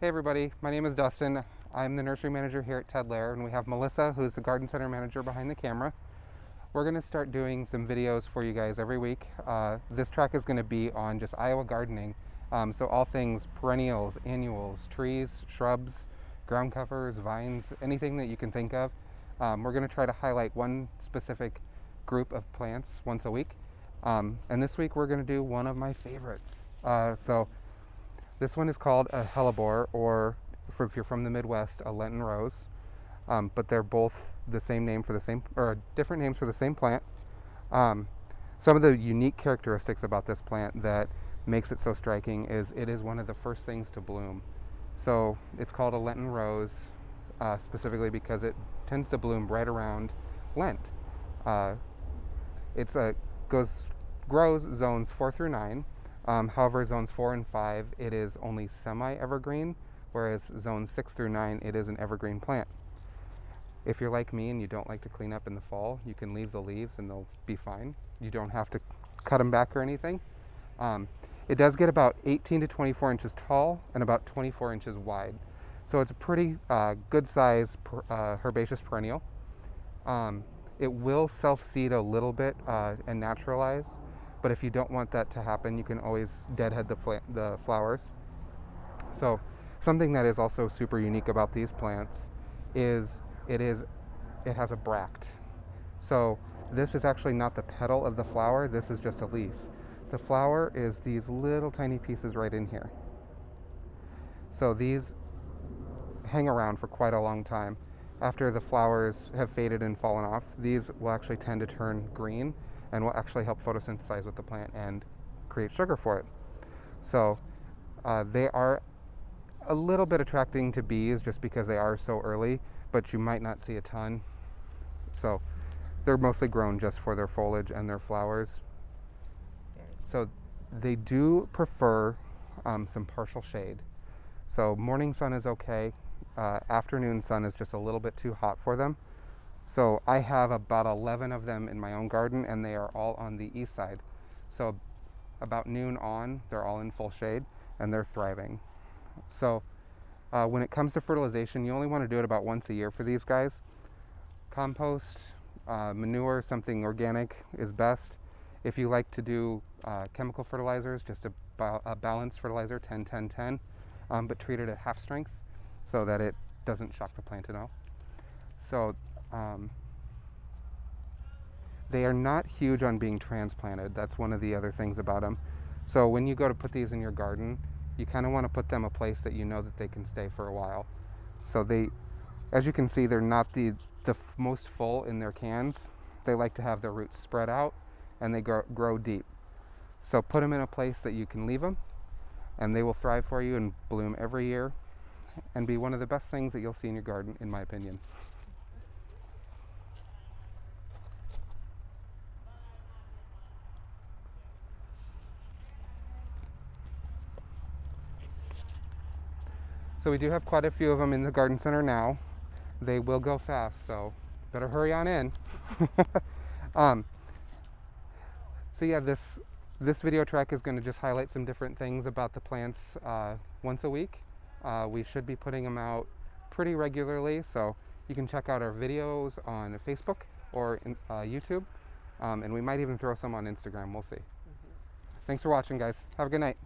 Hey everybody, my name is Dustin. I'm the nursery manager here at Ted Lare, and we have Melissa, who's the garden center manager behind the camera. We're going to start doing some videos for you guys every week. This track is going to be on just Iowa gardening, so all things perennials, annuals, trees, shrubs, ground covers, vines, anything that you can think of. We're going to try to highlight one specific group of plants once a week, and this week we're going to do one of my favorites. This one is called a hellebore, or if you're from the Midwest, a Lenten Rose. But they're both the same name for the same, or different names for the same plant. Some of the unique characteristics about this plant that makes it so striking is it is one of the first things to bloom. So it's called a Lenten Rose, specifically because it tends to bloom right around Lent. Grows zones 4 through 9. However, zones 4 and 5, it is only semi-evergreen, whereas zones 6 through 9, it is an evergreen plant. If you're like me and you don't like to clean up in the fall, you can leave the leaves and they'll be fine. You don't have to cut them back or anything. It does get about 18 to 24 inches tall and about 24 inches wide. So it's a pretty good size herbaceous perennial. It will self-seed a little bit and naturalize. But if you don't want that to happen, you can always deadhead the flowers. So something that is also super unique about these plants is it has a bract. So this is actually not the petal of the flower, this is just a leaf. The flower is these little tiny pieces right in here. So these hang around for quite a long time. After the flowers have faded and fallen off, these will actually tend to turn green and will actually help photosynthesize with the plant and create sugar for it. So they are a little bit attracting to bees just because they are so early, but you might not see a ton. So they're mostly grown just for their foliage and their flowers. So they do prefer some partial shade. So morning sun is okay. Afternoon sun is just a little bit too hot for them. So I have about 11 of them in my own garden, and they are all on the east side. So about noon on, they're all in full shade and they're thriving. So when it comes to fertilization, you only want to do it about once a year for these guys. Compost, manure, something organic is best. If you like to do chemical fertilizers, just a balanced fertilizer, 10-10-10, but treat it at half strength so that it doesn't shock the plant at all. So they are not huge on being transplanted. That's one of the other things about them. So when you go to put these in your garden, you kind of want to put them a place that you know that they can stay for a while. So they, as you can see, they're not the most full in their cans. They like to have their roots spread out and they grow deep. So put them in a place that you can leave them, and they will thrive for you and bloom every year and be one of the best things that you'll see in your garden, in my opinion. So we do have quite a few of them in the garden center now. They will go fast, so better hurry on in. So yeah, this video track is going to just highlight some different things about the plants once a week. We should be putting them out pretty regularly, so you can check out our videos on Facebook or YouTube, and we might even throw some on Instagram. We'll see. Thanks for watching, guys. Have a good night.